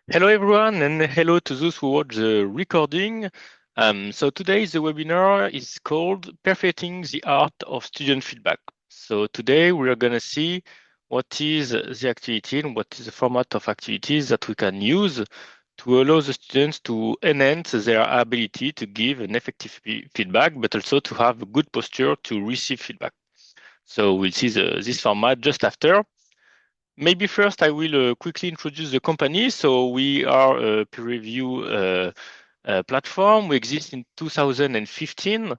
Hello everyone, and hello to those who watch the recording. So today's webinar is called Perfecting the Art of Student Feedback. So today we are going to see what is the activity and what is the format of activities that we can use to allow the students to enhance their ability to give an effective feedback, but also to have a good posture to receive feedback. So we'll see this format just after. Maybe first I will quickly introduce the company. So we are a peer review platform. We exist in 2015.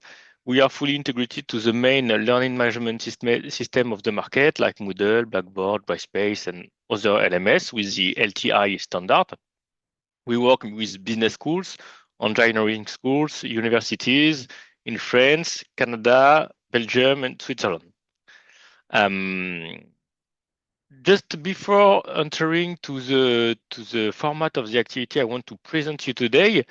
We are fully integrated to the main learning management system of the market, like Moodle, Blackboard, Brightspace, and other LMS with the LTI standard. We work with business schools, engineering schools, universities in France, Canada, Belgium, and Switzerland. Just before entering to the format of the activity I want to present you today,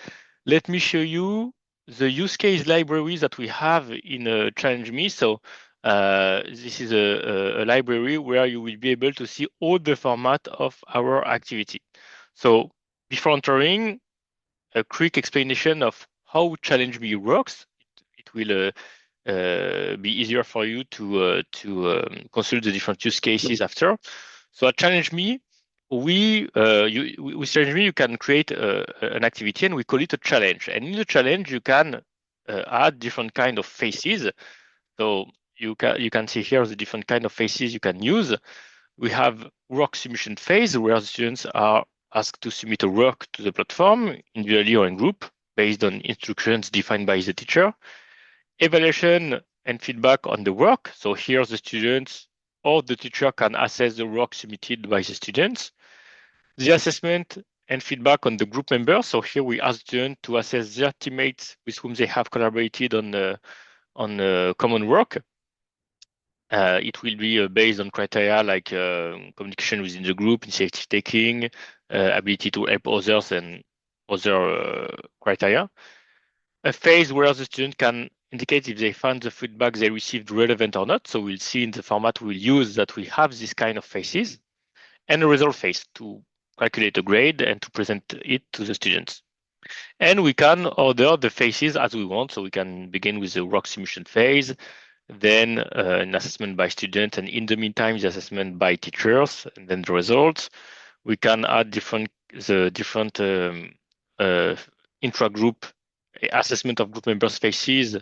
let me show you the use case library that we have in Challenge Me. So this is a library where you will be able to see all the format of our activity. So before entering, a quick explanation of how Challenge Me works. It will be easier for you to consult the different use cases after. So at Challenge Me, with Challenge Me, you can create an activity and we call it a challenge. And in the challenge, you can add different kind of phases. So you can see here the different kind of phases you can use. We have work submission phase where the students are asked to submit a work to the platform individually or in group based on instructions defined by the teacher. Evaluation and feedback on the work. So here the students or the teacher can assess the work submitted by the students. The assessment and feedback on the group members. So here we ask students to assess their teammates with whom they have collaborated on common work. It will be based on criteria like communication within the group, initiative taking, ability to help others, and other criteria. A phase where the student can indicate if they find the feedback they received relevant or not. So we'll see in the format we'll use that we have this kind of phases. And a result phase to calculate a grade and to present it to the students. And we can order the phases as we want. So we can begin with the work submission phase, then an assessment by students, and in the meantime, the assessment by teachers, and then the results. We can add the different intra-group assessment of group members' phases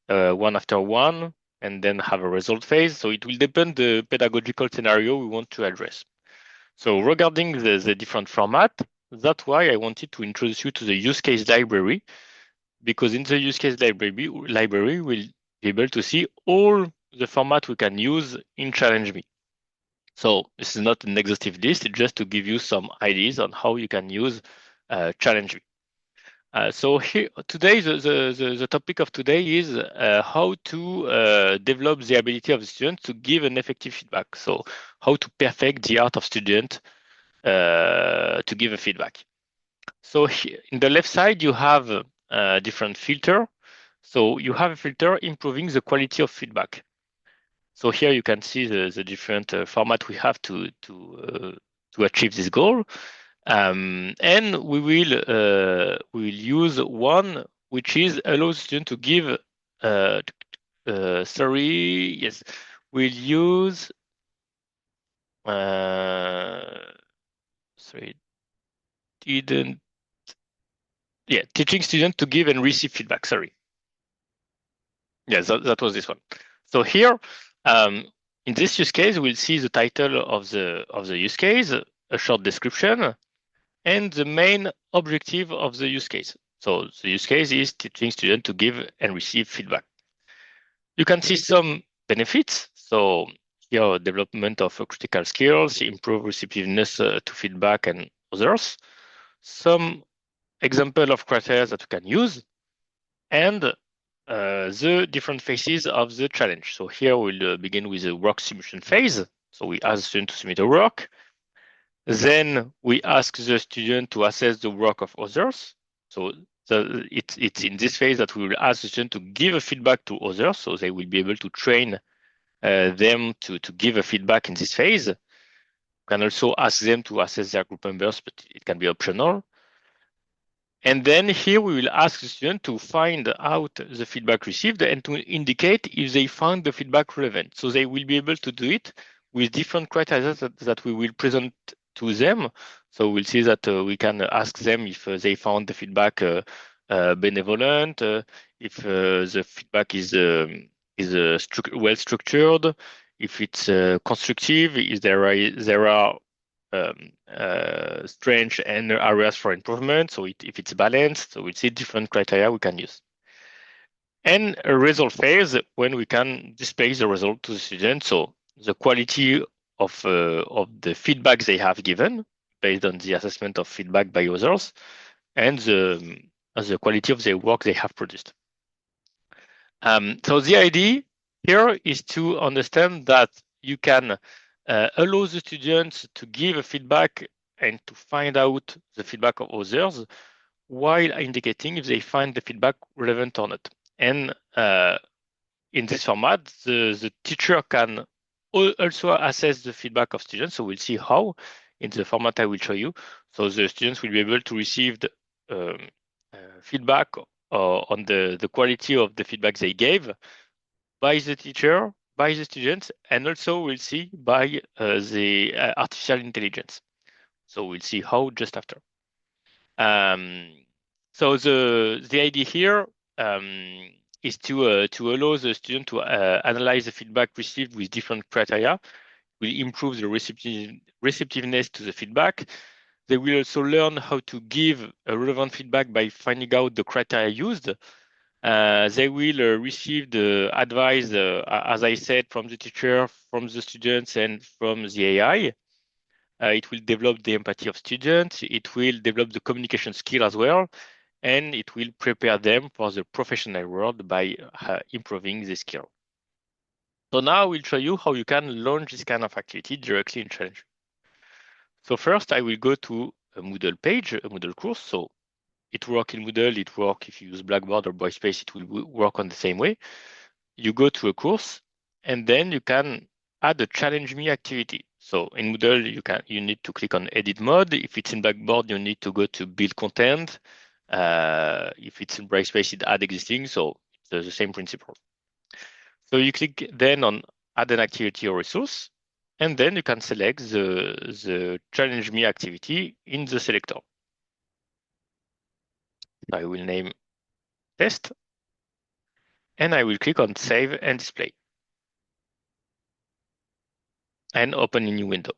one after one, and then have a result phase. So it will depend the pedagogical scenario we want to address. So regarding the different format, that's why I wanted to introduce you to the use case library, because in the use case library we'll be able to see all the format we can use in Challenge Me. So this is not an exhaustive list, it's just to give you some ideas on how you can use Challenge Me. So here today, the topic of today is how to develop the ability of the student to give an effective feedback. So how to perfect the art of student to give a feedback. So here, in the left side, you have a different filter. So you have a filter improving the quality of feedback. So here you can see the different format we have to achieve this goal. And we will use one which is allows student to give sorry, yes, we'll use sorry, didn't yeah, teaching student to give and receive feedback, sorry. Yes, that was this one. So here, in this use case, we'll see the title of the use case, a short description, and the main objective of the use case. So the use case is teaching students to give and receive feedback. You can see some benefits. So here, development of critical skills, improve receptiveness to feedback and others. Some example of criteria that we can use, and the different phases of the challenge. So here we'll begin with the work submission phase. So we ask the student to submit a work. Then we ask the student to assess the work of others. So it's in this phase that we will ask the student to give a feedback to others. So they will be able to train them to give a feedback in this phase. can also ask them to assess their group members, but it can be optional. And then here we will ask the student to find out the feedback received and to indicate if they found the feedback relevant. So they will be able to do it with different criteria that we will present to them. So we'll see that we can ask them if they found the feedback benevolent, if the feedback is well structured, if it's constructive, if there are strengths and areas for improvement. So if it's balanced, so we see different criteria we can use. And a result phase when we can display the result to the student. So the quality of the feedback they have given based on the assessment of feedback by others and the quality of the work they have produced. So the idea here is to understand that you can allow the students to give a feedback and to find out the feedback of others while indicating if they find the feedback relevant or not. And in this format, the teacher can also assess the feedback of students. So we'll see how in the format I will show you. So the students will be able to receive the feedback on the quality of the feedback they gave by the teacher, by the students, and also we'll see by the artificial intelligence. So we'll see how just after. So the idea here is to allow the student to analyze the feedback received with different criteria. Will improve the receptiveness to the feedback. They will also learn how to give a relevant feedback by finding out the criteria used. They will receive the advice, as I said, from the teacher, from the students, and from the AI. It will develop the empathy of students. It will develop the communication skill as well. And it will prepare them for the professional world by improving the skill. So now we'll show you how you can launch this kind of activity directly in Challenge. So first I will go to a Moodle page, a Moodle course. So it works in Moodle, it works if you use Blackboard or Brightspace, it will work on the same way. You go to a course and then you can add a challenge me activity. So in Moodle, you need to click on edit mode. If it's in Blackboard, you need to go to build content. If it's in Brightspace, it add existing. So it's the same principle. So you click then on add an activity or resource, and then you can select the challenge me activity in the selector. I will name test, and I will click on save and display, and open a new window.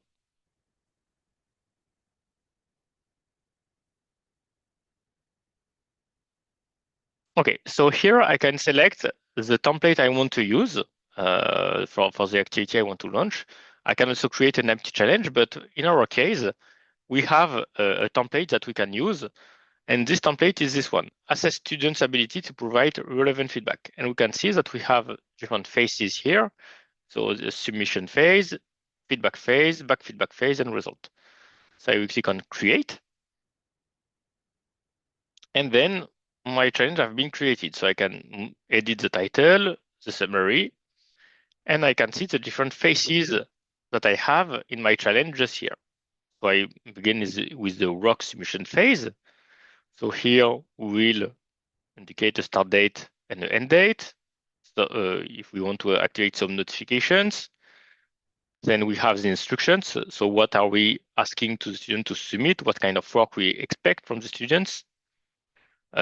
Okay, so here I can select the template I want to use for the activity I want to launch. I can also create an empty challenge, but in our case, we have a template that we can use. And this template is this one, assess students' ability to provide relevant feedback. And we can see that we have different phases here. So the submission phase, feedback phase, back feedback phase, and result. So I will click on create. And then my challenge have been created. So I can edit the title, the summary, and I can see the different phases that I have in my challenge just here. So I begin with the rock submission phase. So here we will indicate a start date and an end date. So if we want to activate some notifications, then we have the instructions. So what are we asking to the student to submit? What kind of work we expect from the students?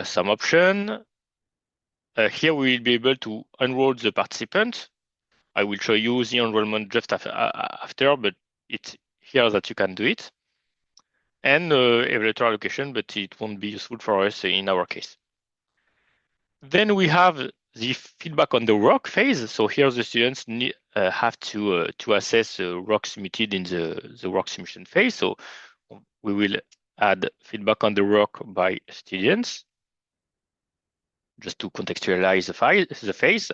Some option. Here we will be able to enroll the participant. I will show you the enrollment just after, but it's here that you can do it. And evaluator allocation, but it won't be useful for us in our case. Then we have the feedback on the work phase. So here the students have to assess work submitted in the work submission phase. So we will add feedback on the work by students, just to contextualize the phase.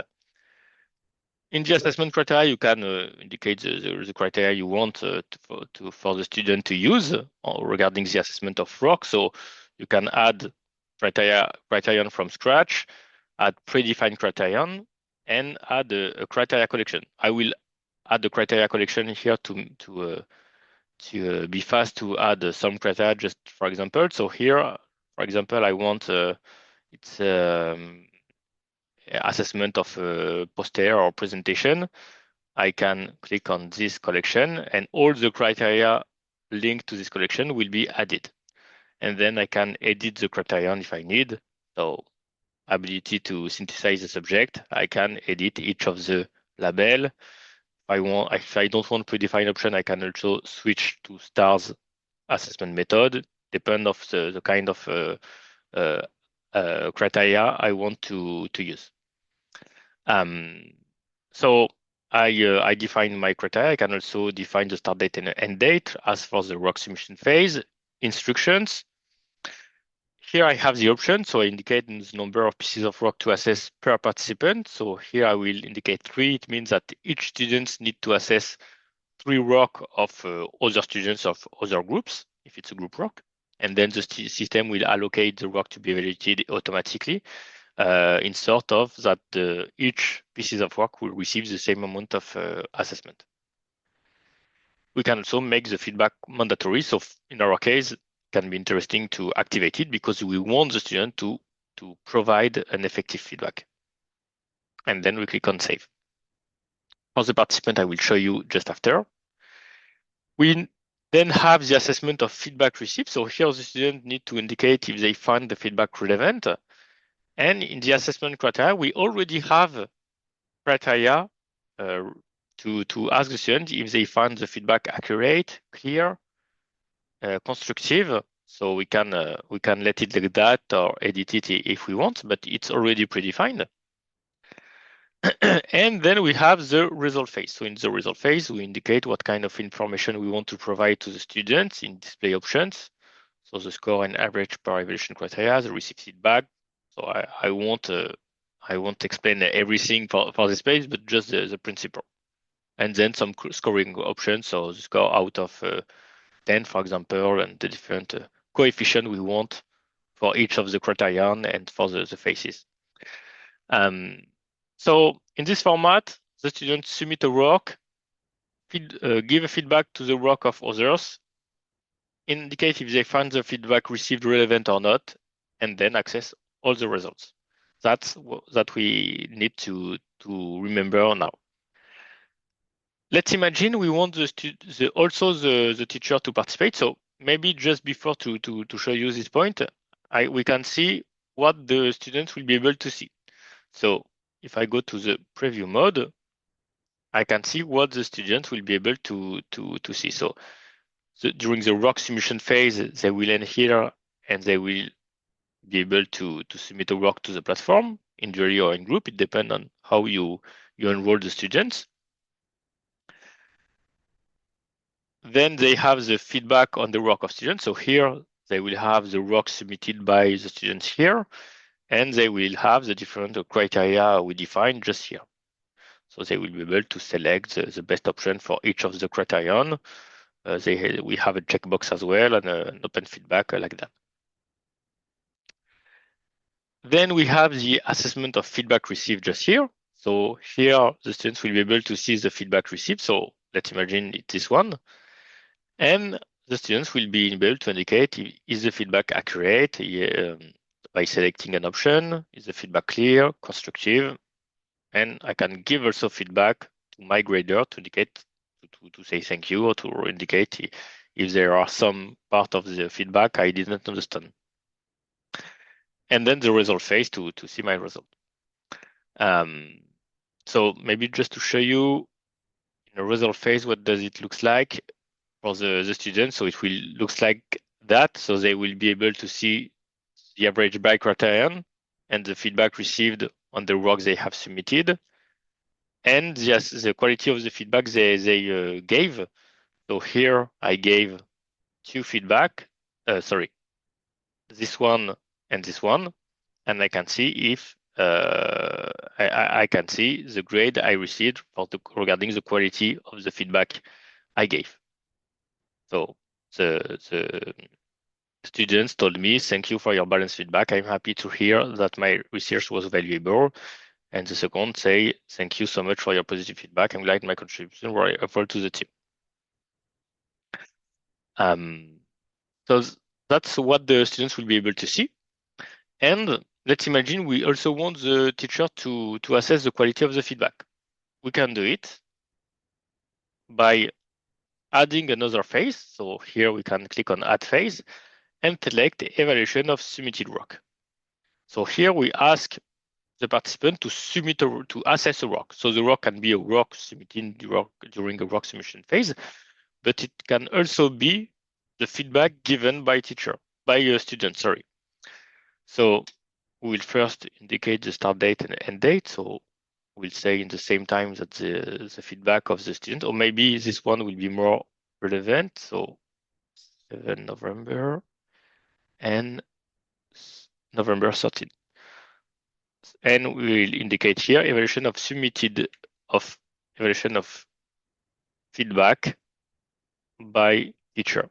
In the assessment criteria, you can indicate the criteria you want for the student to use regarding the assessment of work. So you can add criterion from scratch, add predefined criterion, and add a criteria collection. I will add the criteria collection here to be fast to add some criteria, just for example. So here, for example, I want it's assessment of a poster or presentation. I can click on this collection and all the criteria linked to this collection will be added. And then I can edit the criterion if I need. So ability to synthesize the subject, I can edit each of the label. If I don't want predefined option, I can also switch to stars assessment method, depend of the kind of criteria I want to use. So I define my criteria. I can also define the start date and end date. As for the rock submission phase, instructions. Here I have the option, so I indicate the number of pieces of rock to assess per participant. So here I will indicate 3. It means that each student need to assess 3 rock of other students of other groups, if it's a group rock. And then the system will allocate the rock to be evaluated automatically in sort of that each pieces of work will receive the same amount of assessment. We can also make the feedback mandatory. So in our case, it can be interesting to activate it because we want the student to provide an effective feedback. And then we click on save. For the participant, I will show you just after. We then have the assessment of feedback received. So here the student need to indicate if they find the feedback relevant. And in the assessment criteria, we already have criteria to ask the student if they find the feedback accurate, clear, constructive. So we can let it like that or edit it if we want, but it's already predefined. And then we have the result phase. So in the result phase, we indicate what kind of information we want to provide to the students in display options. So the score and average per evaluation criteria, the received feedback. So I won't explain everything for this page, but just the principle. And then some scoring options. So the score out of 10, for example, and the different coefficient we want for each of the criterion and for the phases. So in this format, the students submit a work, give a feedback to the work of others, indicate if they find the feedback received relevant or not, and then access all the results. That's that we need to remember now. Let's imagine we want also the teacher to participate. So maybe just before to show you this point, we can see what the students will be able to see. So if I go to the preview mode, I can see what the students will be able to see. So during the rock submission phase, they will end here and they will be able to submit a work to the platform in jury or in group. It depends on how you enroll the students. Then they have the feedback on the work of students. So here they will have the work submitted by the students here, and they will have the different criteria we defined just here. So they will be able to select the best option for each of the criterion. We have a checkbox as well and an open feedback like that. Then we have the assessment of feedback received just here. So here the students will be able to see the feedback received. So let's imagine it's this one. And the students will be able to indicate is the feedback accurate by selecting an option, is the feedback clear, constructive, and I can give also feedback to my grader to indicate to say thank you or to indicate if there are some part of the feedback I didn't understand. And then the result phase to see my result. So maybe just to show you in a result phase, what does it look like for the students? So it will looks like that. So they will be able to see the average by criterion and the feedback received on the work they have submitted, and the quality of the feedback they gave. So here I gave 2 feedback. Sorry, this one and this one, and I can see if I can see the grade I received regarding the quality of the feedback I gave. So the students told me, thank you for your balanced feedback. I'm happy to hear that my research was valuable. And the second say, thank you so much for your positive feedback. I'm glad my contribution were helpful to the team. So that's what the students will be able to see. And let's imagine we also want the teacher to assess the quality of the feedback. We can do it by adding another phase. So here we can click on Add Phase and select Evaluation of Submitted Work. So here we ask the participant to submit to assess a work. So the work can be a work submitted during a work submission phase, but it can also be the feedback given by a student, sorry. So we will first indicate the start date and end date. So we'll say in the same time that the feedback of the student, or maybe this one will be more relevant. So 7 November and November 13. And we will indicate here evaluation of feedback by teacher.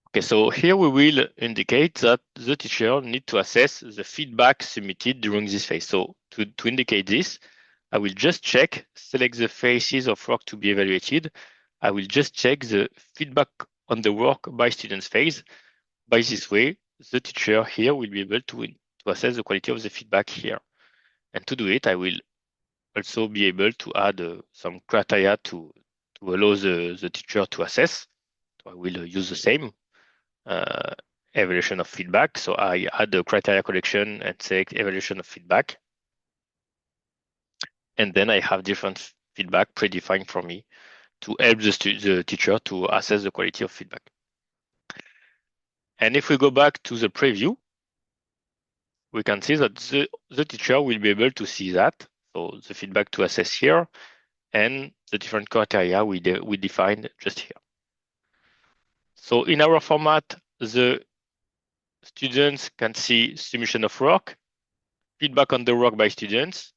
Okay, so here we will indicate that the teacher need to assess the feedback submitted during this phase. So to indicate this, I will just select the phases of work to be evaluated. I will just check the feedback on the work by students phase. By this way, the teacher here will be able to assess the quality of the feedback here. And to do it, I will also be able to add some criteria to allow the teacher to assess. So I will use the same evaluation of feedback. So I add the criteria collection and select evaluation of feedback. And then I have different feedback predefined for me to help the teacher to assess the quality of feedback. And if we go back to the preview, we can see that the teacher will be able to see that. So the feedback to assess here and the different criteria we defined just here. So in our format, the students can see submission of work, feedback on the work by students,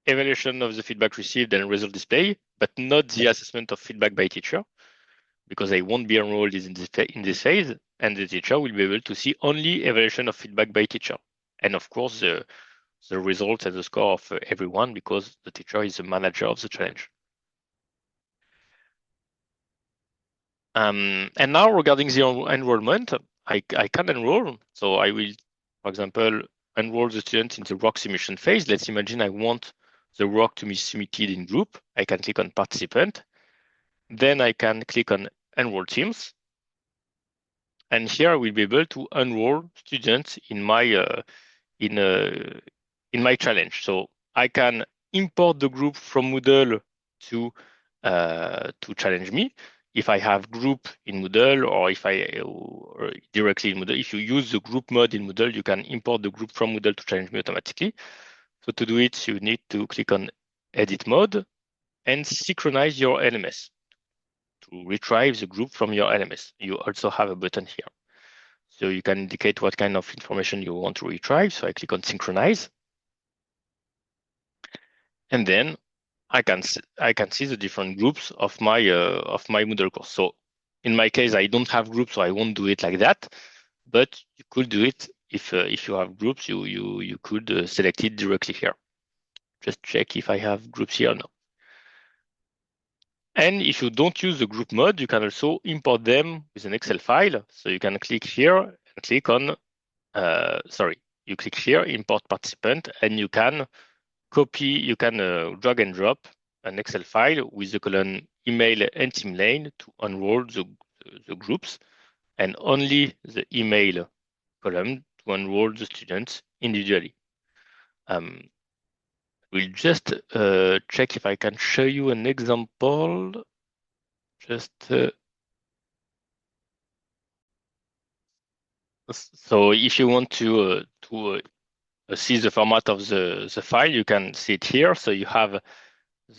evaluation of the feedback received and result display, but not the assessment of feedback by teacher, because they won't be enrolled in this phase, and the teacher will be able to see only evaluation of feedback by teacher. And of course, the results and the score of everyone, because the teacher is the manager of the challenge. And now regarding the enrollment, I can enroll. So I will, for example, enroll the student in the work submission phase. Let's imagine I want the work to be submitted in group. I can click on participant. Then I can click on enroll teams. And here I will be able to enroll students in my challenge. So I can import the group from Moodle to challenge me. If I have group in Moodle, or if or directly in Moodle, if you use the group mode in Moodle, you can import the group from Moodle to challenge me automatically. So to do it, you need to click on edit mode and synchronize your LMS to retrieve the group from your LMS. You also have a button here. So you can indicate what kind of information you want to retrieve. So I click on synchronize. And then I can see the different groups of my Moodle course. So in my case, I don't have groups, so I won't do it like that. But you could do it if you have groups. You could select it directly here. Just check if I have groups here or no. And if you don't use the group mode, you can also import them with an Excel file. So you can click here and click on you click here, import participant, and you can drag and drop an Excel file with the column email and team name to enroll the groups, and only the email column to enroll the students individually. We'll just check if I can show you an example. So if you want to see the format of the file, you can see it here. So you have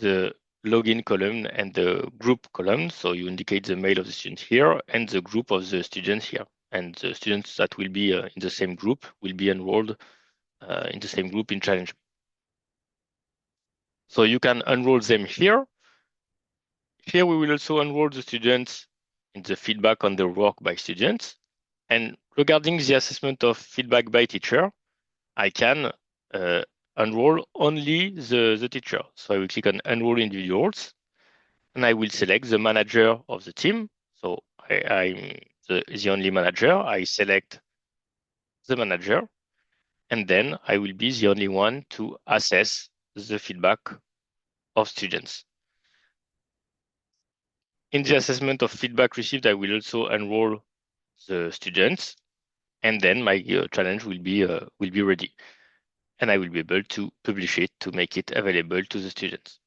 the login column and the group column. So you indicate the mail of the student here and the group of the students here. And the students that will be in the same group will be enrolled in the same group in Challenge. So you can enroll them here. Here we will also enroll the students in the feedback on the work by students. And regarding the assessment of feedback by teacher, I can enroll only the teacher. So I will click on enroll individuals. and I will select the manager of the team. So I'm the only manager. I select the manager, and then I will be the only one to assess the feedback of students. In the assessment of feedback received, I will also enroll the students, and then my challenge will be ready, and I will be able to publish it to make it available to the students.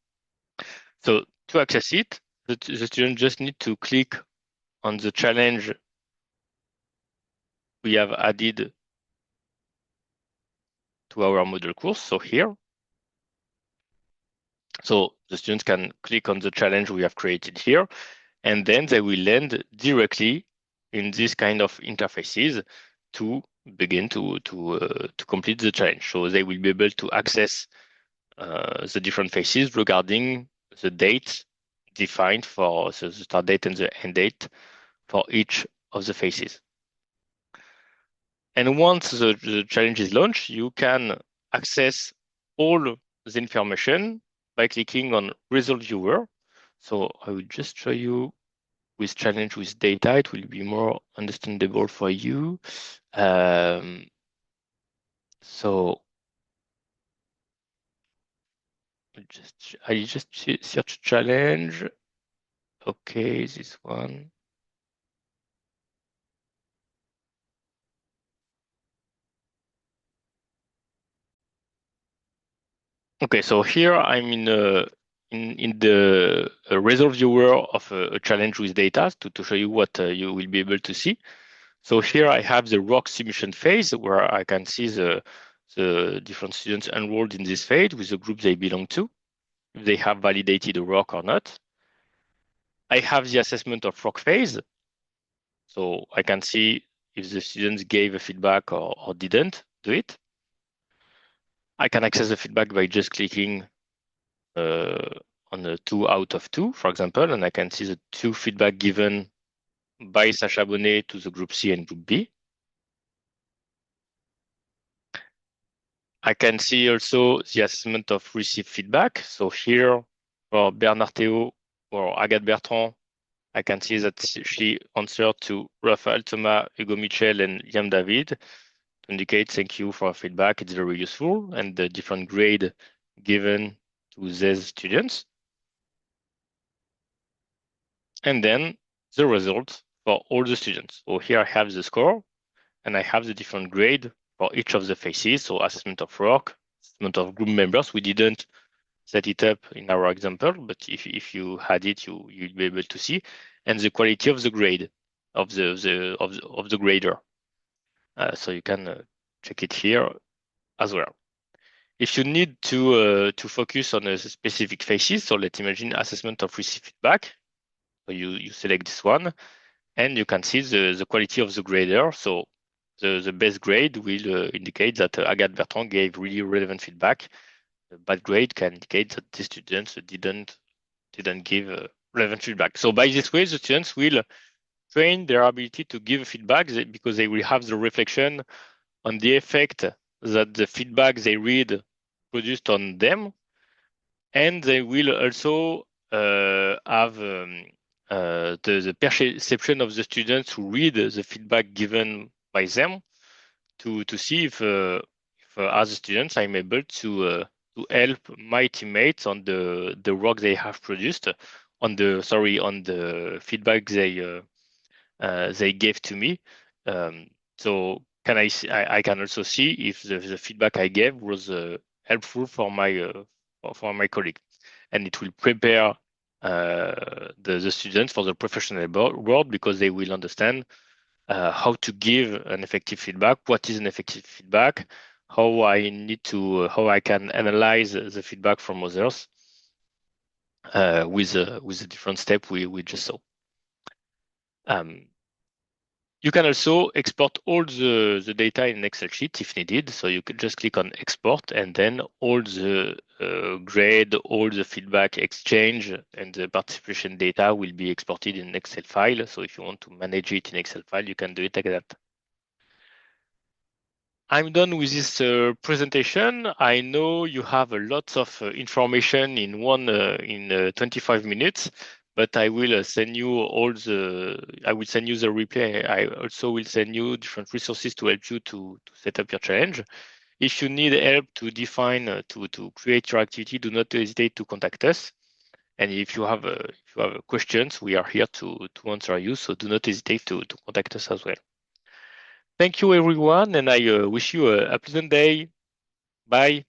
So to access it, the student just need to click on the challenge we have added to our model course. So here, so the students can click on the challenge we have created here, and then they will land directly in this kind of interfaces to begin to complete the challenge. So they will be able to access the different phases regarding the date defined for the start date and the end date for each of the phases. And once the challenge is launched, you can access all the information by clicking on Result Viewer. So I will just show you with challenge with data, it will be more understandable for you. So I just search challenge. Okay, this one. Okay, so here I'm in the result viewer of a challenge with data to show you what you will be able to see. So here I have the ROC submission phase where I can see the different students enrolled in this phase with the group they belong to, if they have validated a ROC or not. I have the assessment of ROC phase. So I can see if the students gave a feedback or didn't do it. I can access the feedback by just clicking on a 2 out of 2, for example, and I can see the 2 feedback given by Sacha Bonnet to the group C and group B. I can see also the assessment of received feedback. So here for Bernard Théo or Agathe Bertrand, I can see that she answered to Raphaël Thomas, Hugo Michel, and Liam David to indicate thank you for feedback. It's very useful, and the different grade given to these students. And then the result for all the students. So here I have the score, and I have the different grade for each of the phases. So assessment of ROC, assessment of group members. We didn't set it up in our example, but if you had it, you'll be able to see, and the quality of the grade of the grader. So you can check it here as well. If you need to focus on a specific phases, so let's imagine assessment of received feedback. So you select this one, and you can see the quality of the grader. So the best grade will indicate that Agathe Bertrand gave really relevant feedback. The bad grade can indicate that the students didn't give relevant feedback. So by this way, the students will train their ability to give feedback because they will have the reflection on the effect that the feedback they read produced on them, and they will also have the perception of the students who read the feedback given by them to see if as students I'm able to help my teammates on the work they have produced on the feedback they gave to me. So I can also see if the feedback I gave was helpful for my colleague, and it will prepare the students for the professional world because they will understand how to give an effective feedback, what is an effective feedback, how I can analyze the feedback from others with the different step we just saw. You can also export all the data in an Excel sheet if needed. So you could just click on export, and then all the grade, all the feedback exchange and the participation data will be exported in an Excel file. So if you want to manage it in Excel file, you can do it like that. I'm done with this presentation. I know you have a lot of information in 25 minutes, but I will send you I will send you the replay. I also will send you different resources to help you to set up your challenge. If you need help to define, to create your activity, do not hesitate to contact us. And if you have questions, we are here to answer you. So do not hesitate to contact us as well. Thank you, everyone, and I wish you a pleasant day. Bye.